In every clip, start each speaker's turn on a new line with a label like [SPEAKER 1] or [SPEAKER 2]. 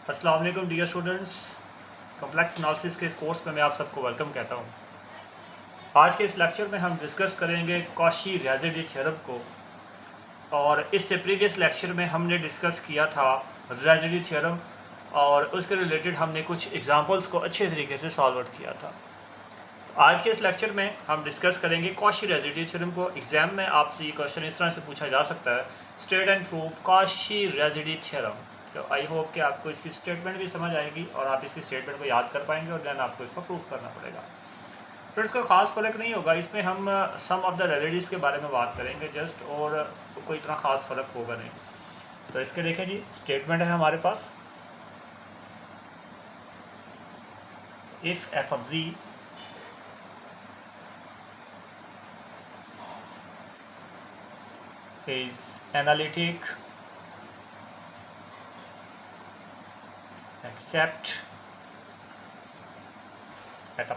[SPEAKER 1] अस्सलाम वालेकुम dear students. Complex analysis के इस कोर्स में मैं आप सबको वेलकम कहता हूँ। आज के इस लेक्चर में हम डिस्कस करेंगे कॉची-रेज़िडी थ्योरम को, और इससे प्रीवियस लेक्चर में हमने डिस्कस किया था रेज़िडी थ्योरम और उसके रिलेटेड हमने कुछ एग्जांपल्स को अच्छे तरीके से सॉल्व आउट किया था। आज के इस लेक्चर में हम डिस्कस करेंगे कॉची-रेज़िडी थ्योरम को। एग्जाम में आपसे ये क्वेश्चन इस तरह से पूछा जा सकता है, स्टेट एंड प्रूव कॉची-रेज़िडी थ्योरम। तो आई होप कि आपको इसकी स्टेटमेंट भी समझ आएगी और आप इसकी स्टेटमेंट को याद कर पाएंगे और देन आपको इसको प्रूव करना पड़ेगा। तो इसका खास फर्क नहीं होगा, इसमें हम सम ऑफ द रेमेडीज़ के बारे में बात करेंगे जस्ट, और कोई इतना खास फर्क होगा नहीं। तो इसके देखें जी, स्टेटमेंट है हमारे पास, if f of z is analytic except at a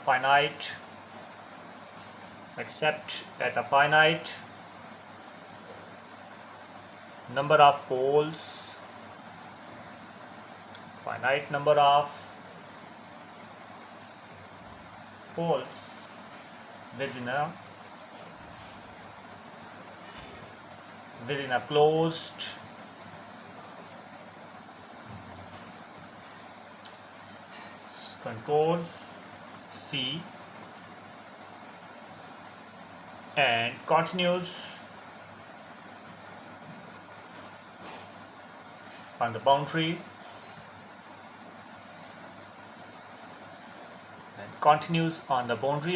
[SPEAKER 1] finite number of poles, finite number of poles within a closed contours C and continues on the boundary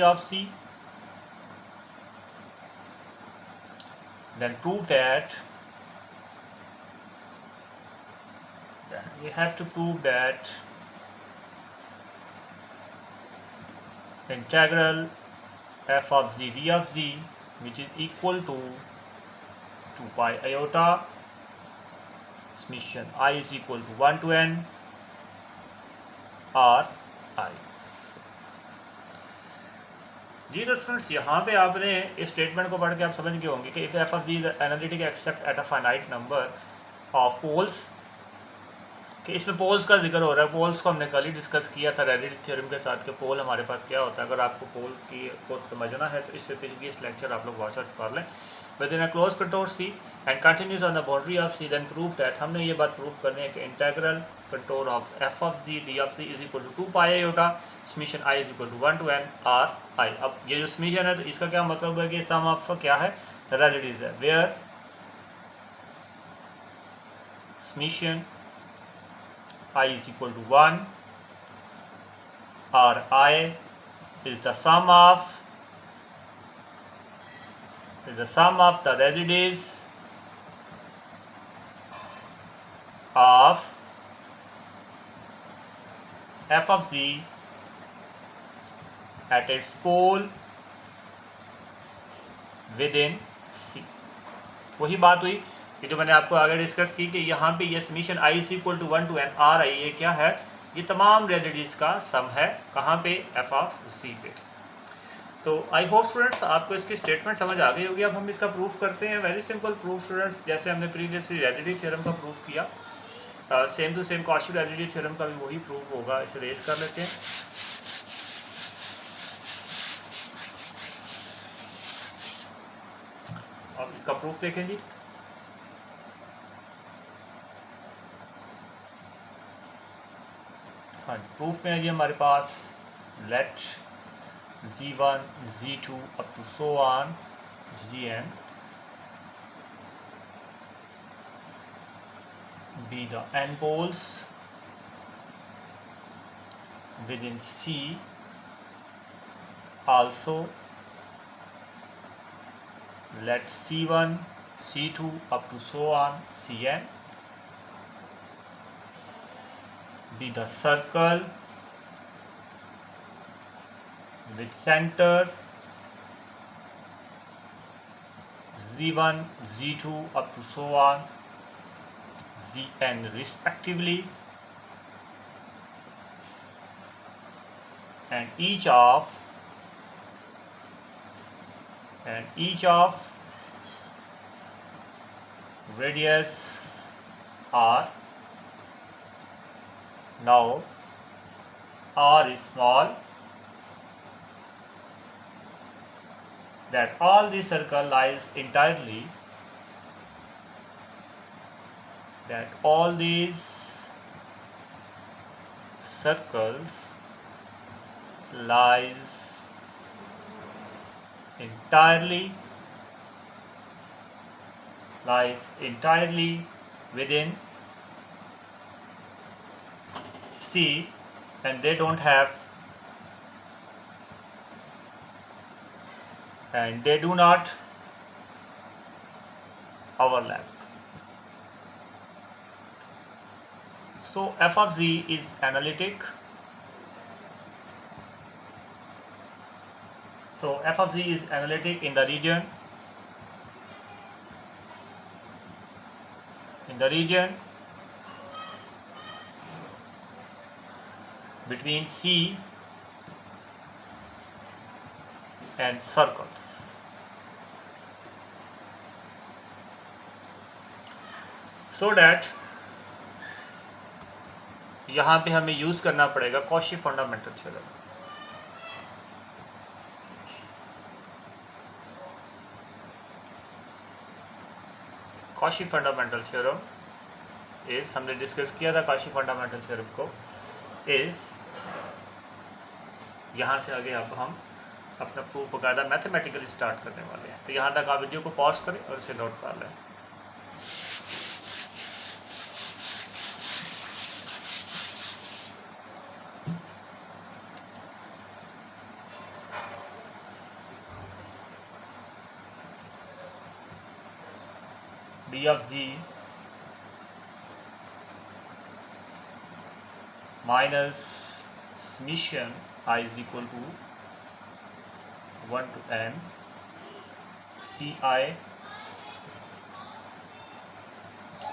[SPEAKER 1] of C. Then prove that we have to prove that integral f of z d of z, which is equal to 2 pi iota summation I is equal to 1 to n r I। जी तो students, यहाँ पे आपने इस statement को पढ़ के आप समझ गए होंगे कि if f of z analytic except at a finite number of poles, कि इसमें पोल्स का जिक्र हो रहा है। पोल्स को हमने कल ही डिस्कस किया था रेज़िडी थ्योरम के साथ कि पोल हमारे पास क्या होता है। अगर आपको पोल की को समझना है तो इससे पहले इस लेक्चर आप लोग वॉच आउट कर लें। Within a close contour C and continuous on the boundary of C, then prove that, हमने ये बात प्रूव करनी है कि integral contour of f of z d of C is equal to 2 pi iota summation i is equal to 1 to n r i। अब ये जो summation है तो इसका क्या मतलब है कि सम ऑफ क्या है, रेज़िडीज है, where summation I is equal to 1 or I is the sum of the residues of f of z at its pole within C। वही बात हुई कि जो मैंने आपको आगे डिस्कस की कि यहाँ पे ये summation I is equal to 1 to n r i, ये क्या है, ये तमाम रेज़िडीज का सम है, कहाँ पे, f ऑफ c पे। तो आई होप स्टूडेंट्स आपको इसकी स्टेटमेंट समझ आ गई होगी। अब हम इसका प्रूफ करते हैं, वेरी सिंपल प्रूफ स्टूडेंट्स, जैसे हमने प्रीवियसली रेज़िडी थ्योरम का प्रूफ किया, सेम टू सेम कॉची-रेज़िडी थ्योरम का भी वही प्रूफ होगा। इसे रेस कर लेते हैं। अब इसका प्रूफ देखें जी। हाँ, प्रूफ में है जी हमारे पास late z1 z2 up to so on gn be the n poles within C, also let C1 C2 up to so on Cn be the circle with center z1 z2 up to so on zn respectively, and each of radius r Now R is small, that all the circle lies entirely, that all these circles lies entirely within C, and they do not overlap. So f of z is analytic. So f of z is analytic in the region between C and circles. So that यहाँ पे हमें use करना पड़ेगा Cauchy fundamental theorem. Cauchy fundamental theorem is, हमने discuss किया था Cauchy fundamental theorem को, is यहाँ से आगे अब हम अपना प्रूफ बकायदा मैथमेटिकली स्टार्ट करने वाले हैं. तो यहाँ तक आप वीडियो को पॉज करें और इसे नोट कर लें. d of z minus summation I is equal to 1 to n ci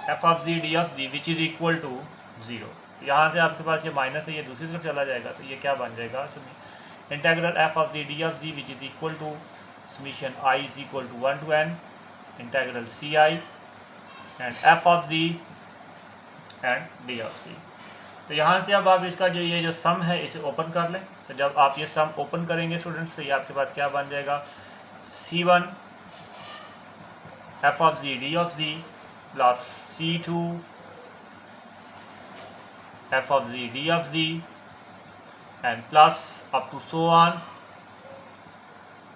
[SPEAKER 1] f of z d of z which is equal to 0. यहाँ से आपके पास ये माइनस है, ये दूसरी तरफ चला जाएगा, तो ये क्या बन जाएगा, integral f of z d of z which is equal to summation I is equal to 1 to n integral ci and f of z and d of z. तो यहाँ से अब आप इसका ये जो सम है इसे ओपन कर लें. तो जब आप ये सम ओपन करेंगे स्टूडेंट्स, तो ये आपके पास क्या बन जाएगा, c1 f of z d of z plus c2 f of z d of z and plus up to so on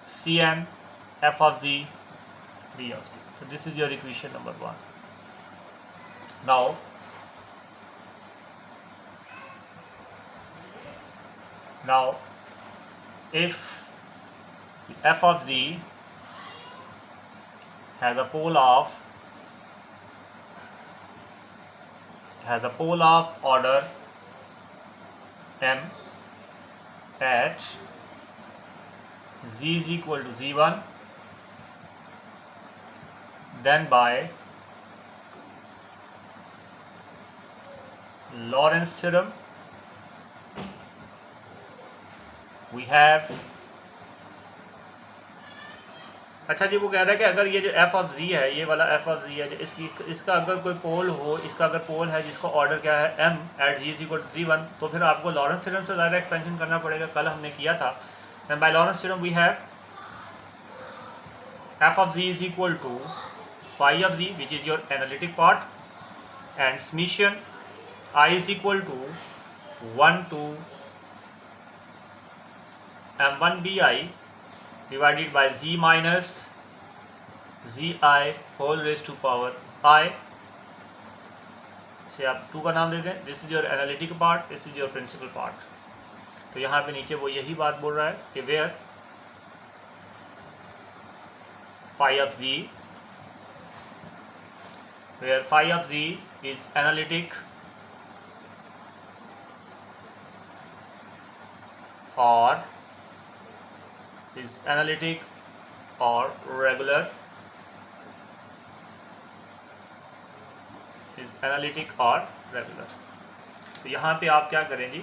[SPEAKER 1] cn f of z d of z. So this is your equation number 1. Now if f of z has a pole of order m at z is equal to z1, then by Lorentz theorem we have. अच्छा जी, वो कह रहा है कि अगर ये जो f of z है, ये वाला f ऑफ z है, जो इसका अगर कोई पोल हो, इसका अगर पोल है जिसका ऑर्डर क्या है m at z is equal to z1, तो फिर आपको लॉरेंस थ्योरम से ज़्यादा एक्सपेंशन करना पड़ेगा. कल हमने किया था. And by Laurent's theorem we have f of z is equal to phi of z which is your analytic part and summation I is equal to 1 to m1 di divided by z minus zi whole raised to power I. से आप 2 का नाम दे दें. This is your analytic part, this is your principal part. तो यहाँ पे नीचे वो यही बात बोल रहा है कि where phi of z is analytic or regular, तो यहाँ पे आप क्या करें जी,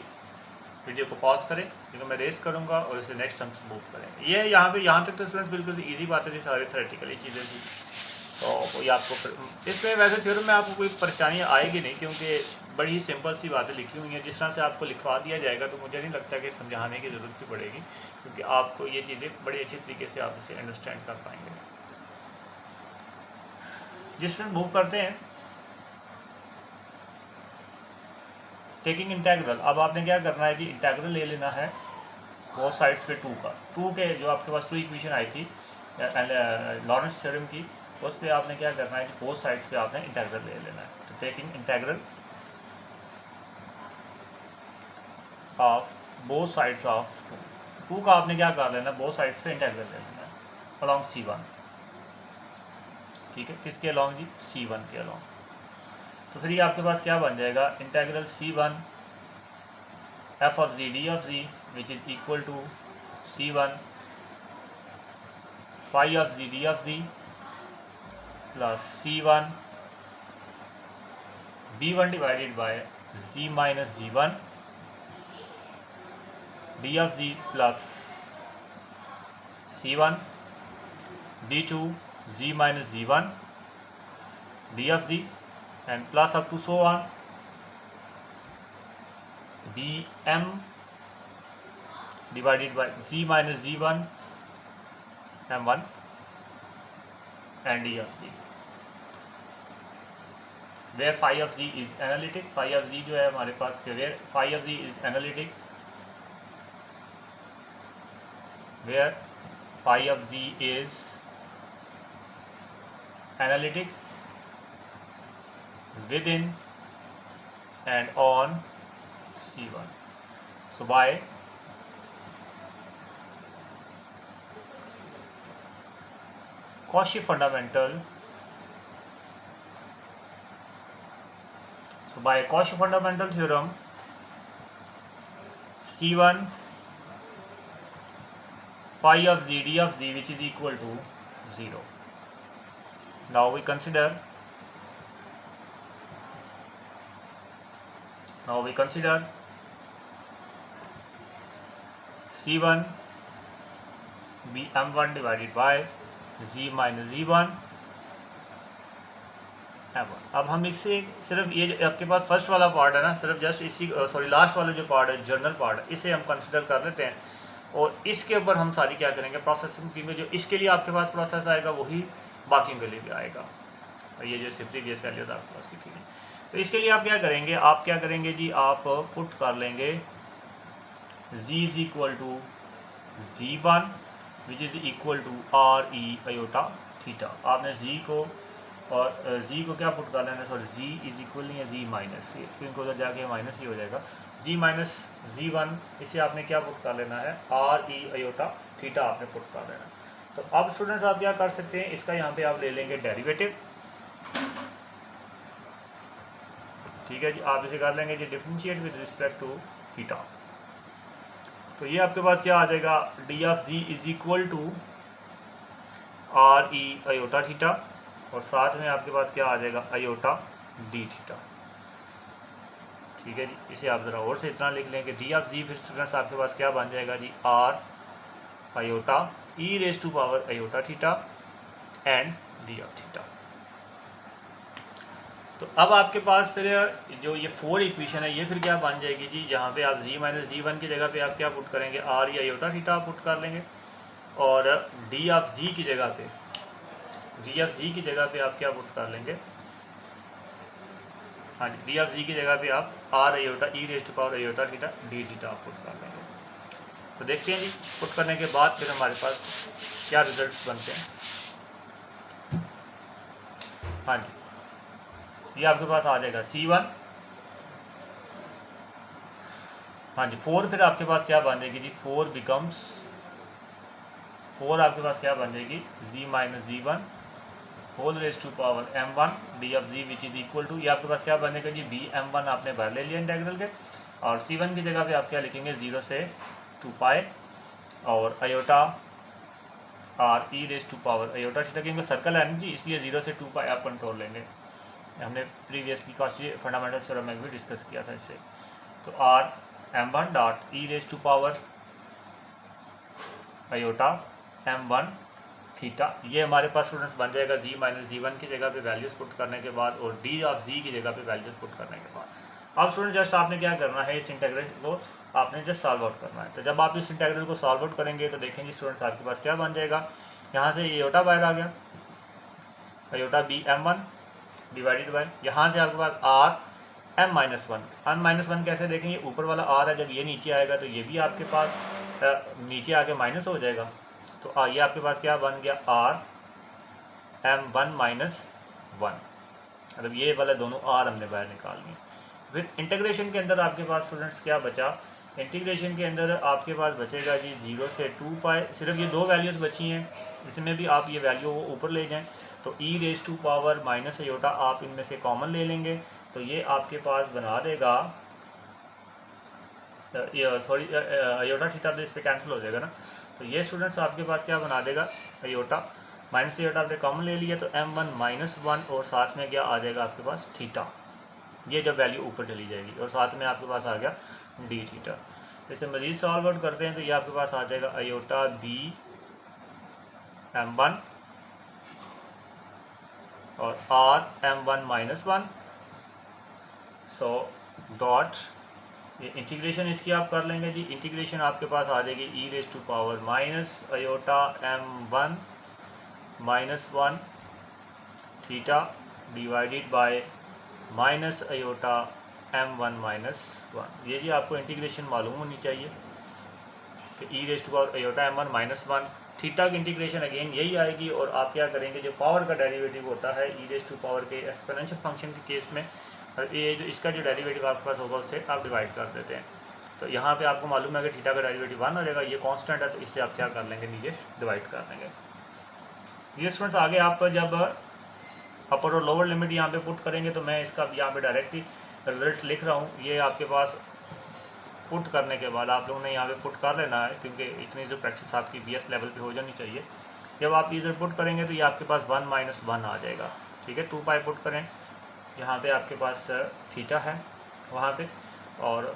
[SPEAKER 1] वीडियो को पॉज करें, क्योंकि मैं रेस करूँगा और इसे नेक्स्ट हम मूव करेंगे. ये यहाँ तक तो स्टूडेंट्स बिल्कुल इजी बात है जी, सारी थ्योरेटिकली चीज़ें थी. तो कोई आपको इसमें वैसे थ्योरम में आपको कोई परेशानी आएगी नहीं, क्योंकि बड़ी सिंपल सी बातें लिखी हुई हैं। जिस तरह से आपको लिखवा दिया जाएगा तो मुझे नहीं लगता कि समझाने की ज़रूरत भी पड़ेगी, क्योंकि आपको ये चीज़ें बड़े अच्छे तरीके से आप इसे अंडरस्टैंड कर पाएंगे। जिस तरह मूव करते हैं टेकिंग इंटेग्रल। अब आपने क्या करना है जी, इंटेग्रल ले लेना है वो साइड्स पे 2 का। 2 के जो आपके पास 2 इक्वेशन आई थी लॉरेंट्ज थ्योरम की, उस पर आपने क्या करना है कि बोथ साइड्स पे आपने इंटेग्रल ले लेना है। तो taking integral of both sides of 2 का आपने क्या कर लेना, बोथ साइड्स पे इंटेग्रल ले लेना है अलॉन्ग C1। ठीक है, किसके अलॉन्ग जी, C1 के अलॉन्ग। तो फिर ये आपके पास क्या बन जाएगा, integral C1 f of z d of z which is equal to C1 phi of z d of z plus C1 b1 divided by z minus z1 d of z plus C1 b2 z minus z1 d of z and plus up to so on bm divided by z minus z1 m1 and d of z, where phi of z is analytic। phi of z जो है हमारे पास where phi of z is analytic, where phi of z is analytic within and on C1। So by Cauchy fundamental, so by Cauchy fundamental theorem, C1 phi of z d of z which is equal to 0. Now we consider C1 b m1 divided by z minus z1 m1। अब हम इससे सिर्फ ये जो आपके पास first वाला part है ना, सिर्फ जस्ट इसी लास्ट वाला जो पार्ट है जर्नल पार्ट है, इसे हम कंसिडर कर लेते हैं और इसके ऊपर हम सारी क्या करेंगे प्रोसेसिंग की में जो इसके लिए आपके पास प्रोसेस आएगा वही बाकी के लिए भी आएगा। और ये जो प्रीवियस वैल्यूज आपके पास लिखी है, तो इसके लिए आप क्या करेंगे, आप क्या करेंगे जी, आप पुट कर लेंगे z is equal to z1 which is equal to r e iota theta. आपने z को और g को क्या पुट कर लेना, सॉरी g इज इक्वल नहीं है z माइनस, क्योंकि उधर जाके माइनस ही हो जाएगा, g माइनस z1, इसे आपने क्या पुट कर लेना है r e आयोटा थीटा आपने पुट कर लेना। तो अब स्टूडेंट्स आप क्या कर सकते हैं, इसका यहाँ पे आप ले लेंगे डेरिवेटिव। ठीक है जी, आप इसे कर लेंगे जी differentiate with respect to theta. तो ये आपके पास क्या आ जाएगा, d of z is equal to r e iota theta और साथ में आपके पास क्या आ जाएगा आयोटा डी थीटा। ठीक है जी, इसे आप ज़रा और से इतना लिख लेंगे डी ऑफ जी, फिर स्टूडेंट्स आपके पास क्या बन जाएगा जी r iota e raise to power iota theta and d of theta. तो अब आपके पास फिर जो ये 4 इक्वेशन है ये फिर क्या बन जाएगी जी, जहाँ पे आप z माइनस जी1 की जगह पे आप क्या पुट करेंगे आर या आयोटा थीटा पुट कर लेंगे और डी ऑफ जी की जगह पे आप क्या पुट कर लेंगे, हाँ जी डी ऑफ जी की जगह पे आप r iota e raise to power iota theta d theta आप पुट कर लेंगे। तो देखते हैं जी पुट करने के बाद फिर हमारे पास क्या रिजल्ट्स बनते हैं। हाँ जी, ये आपके पास आ जाएगा C1, हाँ जी 4, फिर आपके पास क्या बन जाएगी जी 4 बिकम्स 4 आपके पास क्या बन जाएगी z माइनस जी1 whole raise to power m1 d of z which is equal to, ये आपके पास क्या बनेगा जी बी m1 आपने भर ले लिया इंटेग्रल के और C1 की जगह पे आप क्या लिखेंगे 0 से 2 पाई और iota r e raise to power iota theta, क्योंकि सर्कल है ना जी इसलिए 0 से 2 पाई आप कंट्रोल लेंगे, हमने प्रीवियसली कॉची फंडामेंटल थ्योरम में भी डिस्कस किया था इससे। तो r m1 dot e raise to power iota m1 theta. ये हमारे पास स्टूडेंट्स बन जाएगा जी माइनस जी वन की जगह पे वैल्यूज पुट करने के बाद और डी ऑफ जी की जगह पे वैल्यूज पुट करने के बाद। अब स्टूडेंट जस्ट आपने क्या करना है, इस इंटीग्रल को आपने जस्ट सॉल्व आउट करना है। तो जब आप इस इंटीग्रल को सॉल्व आउट करेंगे तो देखेंगे स्टूडेंट्स आपके पास क्या बन जाएगा, यहाँ से एयोटा बाहर आ गया, iota b m one divided by, यहाँ से आपके पास r m minus one. M minus one कैसे देखेंगे, ऊपर वाला आर है, जब ये नीचे आएगा तो ये भी आपके पास नीचे आके माइनस हो जाएगा। तो ये आपके पास क्या बन गया, r m one minus one, मतलब ये वाला दोनों आर हमने बाहर निकाल लिए। फिर इंटीग्रेशन के अंदर आपके पास स्टूडेंट्स क्या बचा, इंटीग्रेशन के अंदर आपके पास बचेगा जी 0 से 2 पाई, सिर्फ ये दो वैल्यूज़ बची हैं, इसमें भी आप ये वैल्यू ऊपर ले जाएं तो e raise to power minus iota आप इनमें से कॉमन ले लेंगे तो ये आपके पास बना देगा, सॉरी अयोटा थीटा तो इस पर कैंसिल हो जाएगा ना, तो ये स्टूडेंट्स आपके पास क्या बना देगा, अयोटा माइनस अयोटा आपने कॉमन ले लिया तो एम वन माइनस वन और साथ में क्या आ जाएगा आपके पास थीटा, ये जब वैल्यू ऊपर चली जाएगी और साथ में आपके पास आ गया डी थीटा। जैसे मजीद सॉल्व आउट करते हैं तो ये आपके पास आ जाएगा अयोटा बी एम वन और r m one minus one, so dot ये इंटीग्रेशन इसकी आप कर लेंगे जी, इंटीग्रेशन आपके पास आ जाएगी e raise to power minus iota m one minus one theta divided by minus iota m one minus one. ये जी आपको इंटीग्रेशन मालूम होनी चाहिए कि e raise to power iota m one minus one, theta की इंटीग्रेशन अगेन यही आएगी और आप क्या करेंगे, जो पावर का डेरिवेटिव होता है ई रेज टू पावर के एक्सपोनेंशियल फंक्शन के केस में, ये जो इसका जो डेरिवेटिव आपके पास होगा उससे आप डिवाइड कर देते हैं। तो यहाँ पे आपको मालूम है कि थीटा का डेरिवेटिव वन हो जाएगा, ये कांस्टेंट है तो इससे आप क्या कर लेंगे, नीचे डिवाइड कर देंगे। ये स्टूडेंट्स आगे आप जब अपर और लोअर लिमिट यहाँ पे पुट करेंगे तो मैं इसका यहाँ पे डायरेक्ट ही रिजल्ट लिख रहा हूँ, ये आपके पास पुट करने के बाद आप लोगों ने यहाँ पे पुट कर लेना है क्योंकि इतनी जो प्रैक्टिस आपकी बीएस लेवल पे हो जानी चाहिए। जब आप इधर पुट करेंगे तो ये आपके पास वन माइनस वन आ जाएगा, ठीक है, 2 पाई पुट करें, यहाँ पे आपके पास थीटा है वहाँ पे, और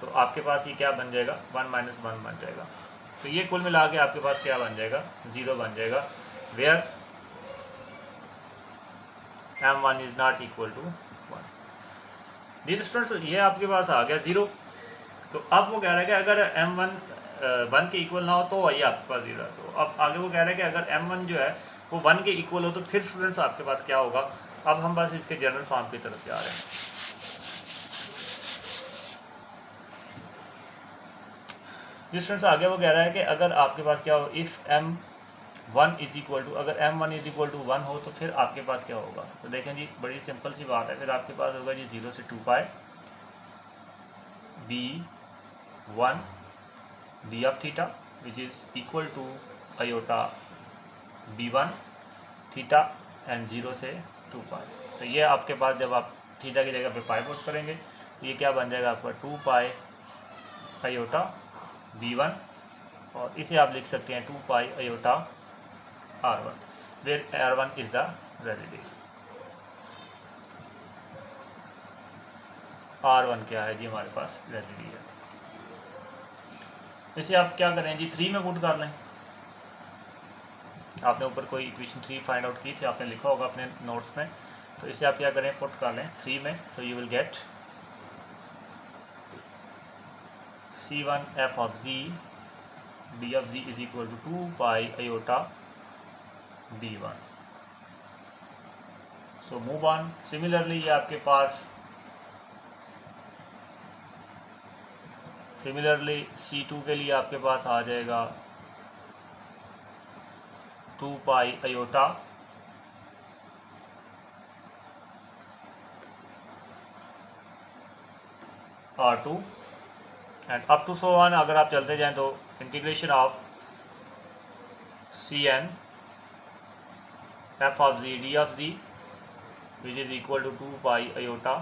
[SPEAKER 1] तो आपके पास ये क्या बन जाएगा, वन माइनस वन बन जाएगा। तो ये कुल मिला के आपके पास क्या बन जाएगा, 0 बन जाएगा, where m one is not equal to one. Dear students ये आपके पास आ गया 0। तो अब वो कह रहा है कि अगर एम वन वन के इक्वल ना हो तो ये आपके पास 0 है। तो अब आगे वो कह रहा है कि अगर एम वन जो है वो 1 के इक्वल हो तो फिर स्टूडेंट्स आपके पास क्या होगा। अब हम बस इसके जनरल फॉर्म की तरफ जा रहे हैं। जिस स्टूडेंट्स आगे वो कह रहा है कि अगर आपके पास क्या हो, if m one is equal to, अगर m one is equal to 1 हो तो फिर आपके पास क्या होगा। तो देखें जी बड़ी सिंपल सी बात है, फिर आपके पास होगा जी 0 से 2 pi b one d of theta which is equal to iota b one theta and 0 से 2 पाई। तो ये आपके पास जब आप थीटा की जगह पे पाई पुट करेंगे तो ये क्या बन जाएगा आपका 2 पाई अयोटा बी वन, और इसे आप लिख सकते हैं 2 pi iota r one, where r one is the residue. R one क्या है जी, हमारे पास रेसिड्यू है। इसे आप क्या करें जी 3 में पुट कर लें। आपने ऊपर कोई इक्वेशन 3 फाइंड आउट की थी, आपने लिखा होगा अपने नोट्स में, तो इसे आप क्या करें पुट कर लें 3 में। सो you will gate C1 f of z d of z is equal to 2 pi iota b1। So move on. Similarly ये आपके पास सिमिलरली C2 के लिए आपके पास आ जाएगा 2 pi iota R2 and up to so on. अगर आप चलते जाएं तो integration of Cn f of z d of z which is equal to 2 pi iota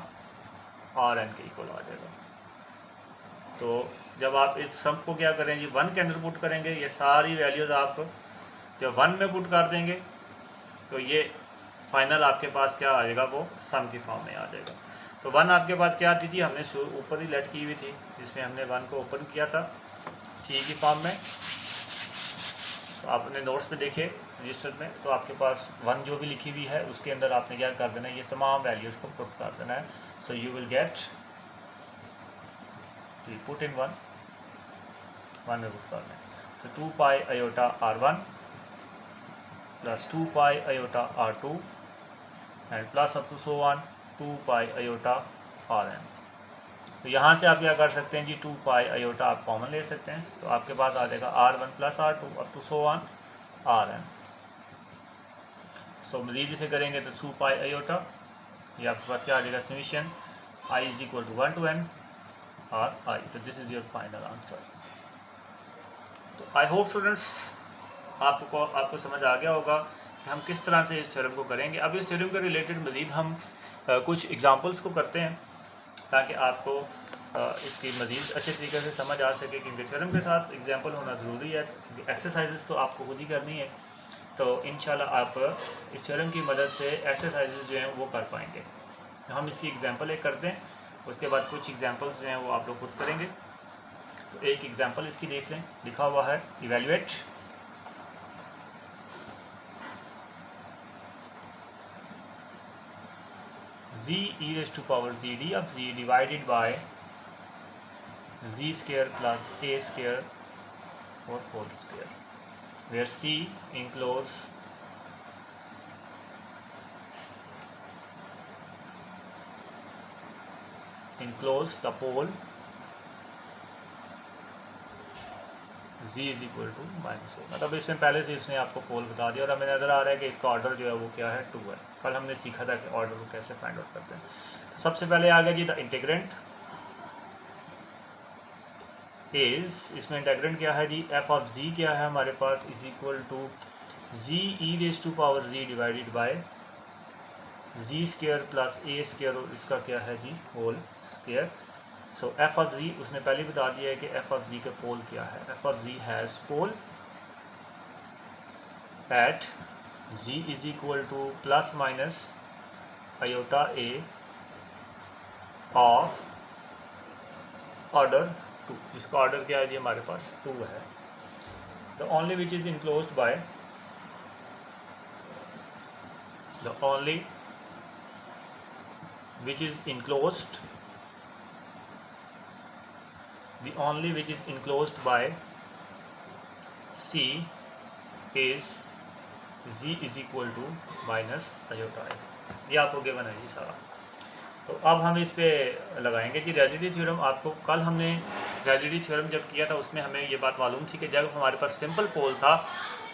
[SPEAKER 1] Rn के इक्वल आ जाएगा। तो जब आप इस सम को क्या करें जी 1 के अंदर पुट करेंगे, ये सारी वैल्यूज़ आप जब 1 में पुट कर देंगे तो ये फाइनल आपके पास क्या आ जाएगा, वो सम की फॉर्म में आ जाएगा। तो 1 आपके पास क्या आती थी, हमने ऊपर ही लेट की हुई थी, जिसमें हमने 1 को ओपन किया था C की फॉर्म में, तो आपने नोट्स में देखे रजिस्टर में, तो आपके पास 1 जो भी लिखी हुई है उसके अंदर आपने क्या कर देना है, ये तमाम वैल्यूज़ को पुट कर देना है. So you will get, put in 1 में पुट करना है. So 2 pi iota r1 plus 2 pi iota r2 and plus up to so on 2 pi iota rn. तो यहाँ से आप क्या कर सकते हैं जी, 2 पाई आयोटा आप कॉमन ले सकते हैं, तो आपके पास आ जाएगा r1 plus r2 up to so on rn. So Majid इसे करेंगे तो 2 पाई आयोटा, ये आपके पास क्या आ जाएगा summation i is equal to 1 to n r i. तो this is your final answer. तो आई होप स्टूडेंट्स आपको समझ आ गया होगा कि हम किस तरह से इस थ्योरम को करेंगे. अब इस थ्योरम के रिलेटेड मजीद हम कुछ एग्जांपल्स को करते हैं ताकि आपको इसकी मज़ीद अच्छे तरीके से समझ आ सके, क्योंकि थ्योरम के साथ एग्जांपल होना ज़रूरी है. एक्सरसाइजेस तो आपको खुद ही करनी है, तो इंशाल्लाह आप इस थ्योरम की मदद से एक्सरसाइजेस जो हैं वो कर पाएंगे. हम इसकी एग्जांपल एक करते हैं, उसके बाद कुछ एग्जांपल्स जो हैं वो आप लोग खुद करेंगे. तो एक एग्जांपल इसकी देख लें, लिखा हुआ है evaluate z e raised to power z d of z divided by z square plus a square or whole square, where c enclose the pole z is equal to minus a. मतलब इसमें पहले से इसने आपको पोल बता दिया और हमें नज़र आ रहा है कि इसका ऑर्डर जो है वो क्या है, 2 है. कल हमने सीखा था कि ऑर्डर को कैसे फाइंड आउट करते हैं. तो सबसे पहले आ गया जी द इंटीग्रेंट इज, इसमें इंटीग्रेंट क्या है जी, एफ ऑफ जी क्या है हमारे पास, is equal to z e raise to power z divided by z square plus a square, और इसका क्या है जी whole square. So f of z उसने पहले बता दिया है कि एफ ऑफ जी का पोल क्या है. F of z has pole at z is equal to plus minus iota a of order 2. इसका ऑर्डर क्या है जी हमारे पास 2 है. The only which is enclosed bye the only which is enclosed by C is Z is equal to minus iota i. ये आपको given है जी सारा. तो अब हम इस पे लगाएंगे जी रेजिडी थ्योरम. आपको कल हमने रेजिडी थ्योरम जब किया था उसमें हमें ये बात मालूम थी कि जब हमारे पास सिंपल पोल था,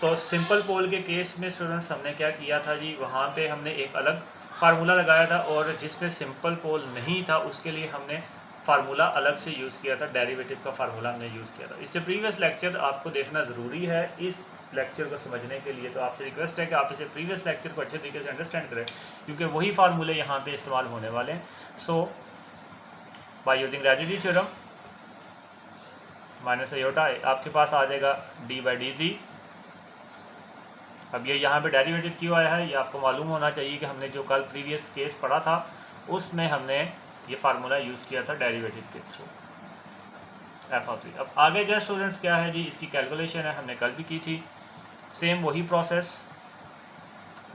[SPEAKER 1] तो सिंपल पोल के केस में स्टूडेंट्स हमने क्या किया था जी, वहाँ पे हमने एक अलग फार्मूला लगाया था, और जिसमें सिंपल पोल नहीं था उसके लिए हमने फार्मूला अलग से यूज़ किया था, डेरिवेटिव का फार्मूला हमने यूज़ किया था. इससे प्रीवियस लेक्चर आपको देखना ज़रूरी है इस लेक्चर को समझने के लिए. तो आपसे रिक्वेस्ट है कि आप इसे प्रीवियस लेक्चर को अच्छे तरीके से अंडरस्टैंड करें, क्योंकि वही फार्मूले यहाँ पे इस्तेमाल होने वाले हैं. So by using residue theorem minus iota आपके पास आ जाएगा डी बाई डी जी. अब ये यहाँ पे डेरिवेटिव क्यों आया है, ये आपको मालूम होना चाहिए कि हमने जो कल प्रीवियस केस पढ़ा था उसमें हमने ये फार्मूला यूज़ किया था डेरिवेटिव के थ्रू एफ ऑफ जी. अब आगे जो स्टूडेंट्स क्या है जी, इसकी कैलकुलेशन है, हमने कल भी की थी, सेम वही प्रोसेस.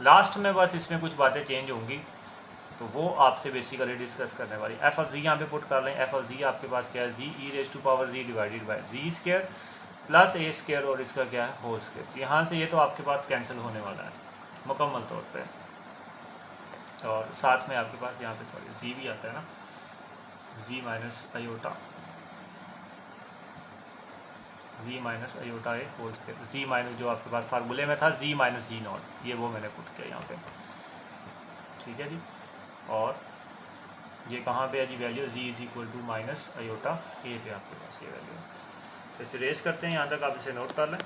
[SPEAKER 1] लास्ट में बस इसमें कुछ बातें चेंज होंगी, तो वो आपसे बेसिकली डिस्कस करने वाली. एफ ऑफ जी यहाँ पे पुट कर लें. एफ ऑफ जी आपके पास क्या है, z e raise to power z divided by z square plus a square, और इसका क्या है होल स्क्वायर. यहाँ से ये तो आपके पास कैंसिल होने वाला है मुकम्मल तौर पे, और साथ में आपके पास यहाँ पे सॉरी जी भी आता है ना, जी minus iota, ji minus iota a whole square. Ji minus जो आपके पास फार्मूले में था जी माइनस जी नॉट, ये वो मैंने पुट किया यहाँ पे. ठीक है जी. और ये कहाँ पे है z value, z is equal to minus iota a पे आपके पास ये वैल्यू है. तो इसे रेस करते हैं, यहाँ तक आप इसे नोट कर लें.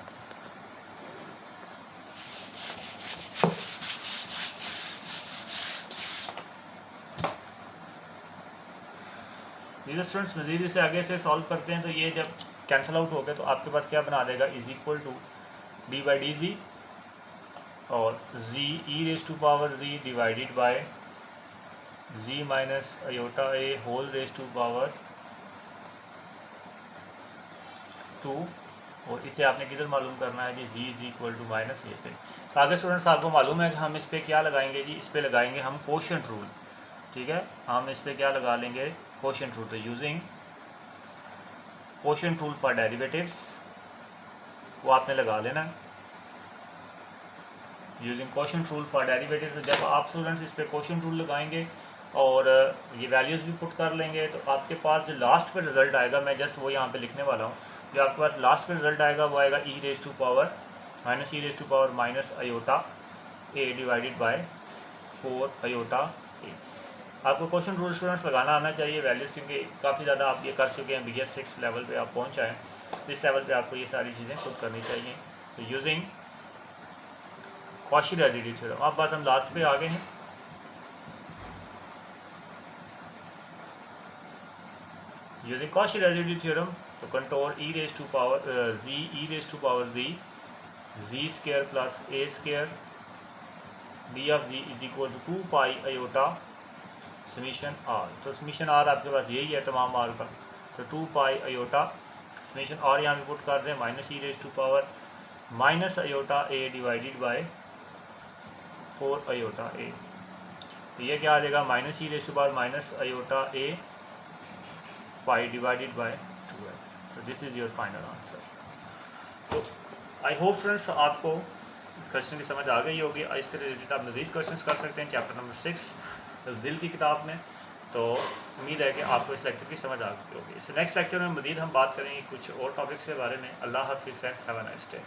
[SPEAKER 1] स्टूडेंट्स मजीद इसे आगे से सॉल्व करते हैं, तो ये जब कैंसिल आउट हो गया तो आपके पास क्या बना देगा, is equal to d by d z और z e raise to power z divided by z minus iota a whole raise to power 2 और इसे आपने किधर मालूम करना है जी, z is equal to minus a पे। तो आगे स्टूडेंट्स आपको मालूम है कि हम इस पर क्या लगाएंगे जी, इस पर लगाएंगे हम कोशेंट रूल। ठीक है, हम इस पर क्या लगा लेंगे, कोशेंट रूल। तो using quotient rule for derivatives वो आपने लगा लेना है। Using quotient rule for derivatives, जब आप स्टूडेंट्स इस पर कोशेंट रूल लगाएंगे और ये वैल्यूज़ भी पुट कर लेंगे तो आपके पास जो लास्ट पे रिजल्ट आएगा, मैं जस्ट वो यहाँ पे लिखने वाला हूँ, जो आपके पास लास्ट पे रिजल्ट आएगा वो आएगा e raise to power minus iota a divided by 4 iota a. आपको क्वेश्चन रूल स्टूडेंट्स लगाना आना चाहिए वैल्यूज़, क्योंकि काफ़ी ज़्यादा आप ये कर चुके हैं, BS 6 लेवल पे आप पहुँच आए, इस लेवल पे आपको ये सारी चीज़ें खुद करनी चाहिए। तो यूजिंग कॉशी रेसिड्यू थ्योरम, अब बस हम लास्ट पे आ गए हैं। यूजिंग कॉशी रेसिड्यू थ्योरम, तो control e raise to power z square plus a square d of z is equal to 2 pi iota summation R. तो समीशन आर आपके पास यही है तमाम आर का, तो 2 पाई अयोटा समीशन आर यहाँ पे पुट कर दें, minus e raise to power minus iota a divided by 4 iota a. तो ये क्या आ जाएगा, minus e raise to power minus iota a pi divided by 2। तो this is your final answer. तो आई होप फ्रेंड्स आपको इस question की समझ आ गई होगी। इसके रिलेटेड आप मज़ीद क्वेश्चंस कर सकते हैं चैप्टर नंबर 6 ज़िल की किताब में। तो उम्मीद है कि आपको इस लेक्चर की समझ आ गई होगी। इस नेक्स्ट लेक्चर में मज़ीद हम बात करेंगे कुछ और टॉपिक्स के बारे में। अल्लाह हाफ़िज़, हैव अ नाइस डे।